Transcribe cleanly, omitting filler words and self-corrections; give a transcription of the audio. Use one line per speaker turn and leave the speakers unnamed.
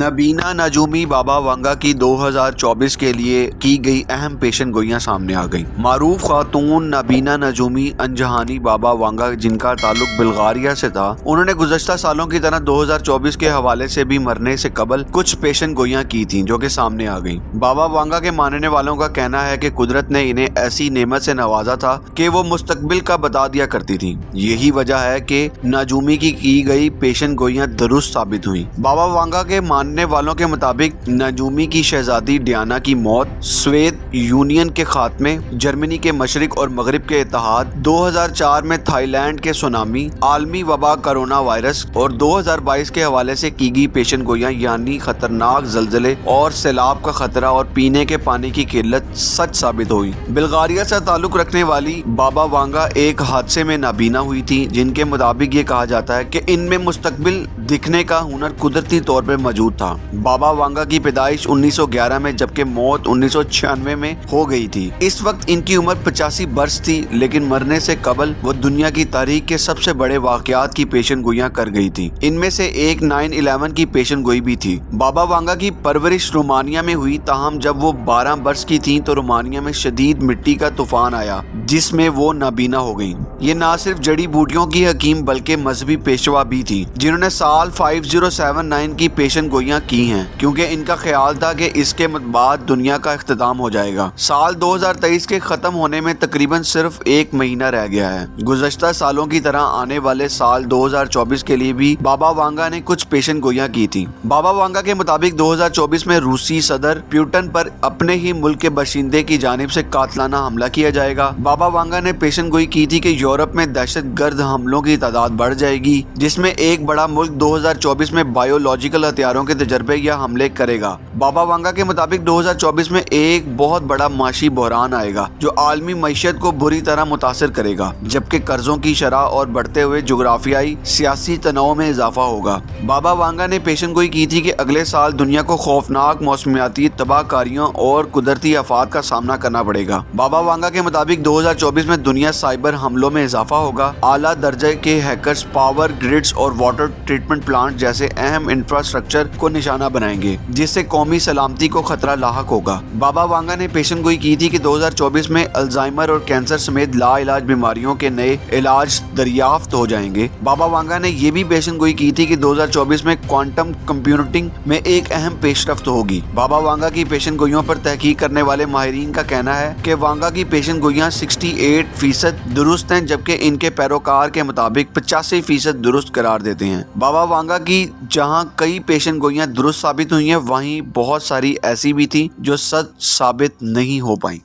नबीना नजूमी बाबा वांगा की 2024 के लिए की गई अहम पेशन गोइयां सामने आ गईं। मारूफ खातून नबीना नजूमी अनजहानी बाबा वांगा, जिनका ताल्लुक बुल्गारिया से था, उन्होंने गुज़श्ता सालों की तरह 2024 के हवाले से भी मरने से कबल कुछ पेशन गोइयां की थीं जो कि सामने आ गईं। बाबा वांगा के मानने वालों का कहना है कि कुदरत ने इन्हें ऐसी नेमत से नवाजा था कि वो मुस्तकबिल का बता दिया करती थी। यही वजह है कि नजूमी की गई पेशन गोइयां दुरुस्त साबित हुई। बाबा वांगा के मानने वालों के मुताबिक नजूमी की शहजादी डियाना की मौत, सोवियत यूनियन के खात्मे, जर्मनी के मशरिक और मगरिब के इत्तेहाद, 2004 में थाईलैंड के सुनामी, आलमी वबा कोरोना वायरस और 2022 के हवाले से की गई पेशन गोइयां यानी खतरनाक जल्जले और सैलाब का खतरा और पीने के पानी की किल्लत सच साबित हुई। बुल्गारिया से ताल्लुक रखने वाली बाबा वांगा एक हादसे में नाबीना हुई थी, जिनके मुताबिक ये कहा जाता है कि इनमें मुस्तकबिल दिखने का हुनर कुदरती तौर पर मौजूद था। बाबा वांगा की पैदाइश 1911 में जबकि मौत 1996 में हो गई थी। इस वक्त इनकी उम्र 85 बरस थी, लेकिन मरने से कबल वो दुनिया की तारीख के सबसे बड़े वाकयात की पेशन गोइयां कर गई थी। इनमें से एक 9/11 की पेशन गोई भी थी। बाबा वांगा की परवरिश रोमानिया में हुई, ताहम जब वो 12 बरस की थी तो रोमानिया में शदीद मिट्टी का तूफान आया जिसमें वो नाबीना हो गई। ये ना सिर्फ जड़ी बूटियों की हकीम बल्कि मजहबी पेशवा भी थी, जिन्होंने साल 5079 की पेशन गोइयां की हैं, क्योंकि इनका ख्याल था कि इसके बाद दुनिया का इख्तिताम हो जाएगा। साल 2023 के खत्म होने में तकरीबन सिर्फ एक महीना रह गया है। गुज़श्ता सालों की तरह आने वाले साल 2024 के लिए भी बाबा वांगा ने कुछ पेशन गोइयां की थी। बाबा वांगा के मुताबिक 2024 में रूसी सदर पुतिन पर अपने ही मुल्क के बाशिंदे की जानिब से कातलाना हमला किया जाएगा। बाबा वांगा ने पेशन गोई की थी कि यूरोप में दहशतगर्द हमलों की तादाद बढ़ जाएगी, जिसमें एक बड़ा मुल्क 2024 में बायोलॉजिकल हथियारों के तजर्बे या हमले करेगा। बाबा वांगा के मुताबिक 2024 में एक बहुत बड़ा माशी बहरान आएगा जो आलमी मईशत को बुरी तरह मुतासर करेगा, जबकि कर्जों की शरह और बढ़ते हुए जुग्राफियाई सियासी तनाव में इजाफा होगा। बाबा वांगा ने पेशन गोई की थी कि अगले साल दुनिया को खौफनाक मौसमियाती तबाहकारियों और कुदरती आफात का सामना करना पड़ेगा। बाबा वांगा के मुताबिक 2024 में दुनिया साइबर हमलों में इजाफा होगा। आला दर्जे के हैकर्स पावर ग्रिड्स और वाटर ट्रीटमेंट प्लांट जैसे अहम इंफ्रास्ट्रक्चर को निशाना बनाएंगे, जिससे कौमी सलामती को खतरा लाहक होगा। बाबा वांगा ने पेशन गोई की थी कि 2024 में अल्जाइमर और कैंसर समेत लाइलाज बीमारियों के नए इलाज दरियाफ्त हो जाएंगे। बाबा वांगा ने यह भी पेशन गोई की थी कि 2024 में क्वांटम कंप्यूटिंग में एक अहम पेशरफ्त होगी। बाबा वांगा की पेशन गोइयों पर तहकीक करने वाले माहिरीन का कहना है कि वांगा की पेशन गोइयां 68% दुरुस्त हैं, जबकि इनके पैरोकार के मुताबिक 85% दुरुस्त करार देते हैं। बाबा वांगा की जहां कई पेशन गोइयां दुरुस्त साबित हुई हैं, वहीं बहुत सारी ऐसी भी थी जो सच साबित नहीं हो पाई।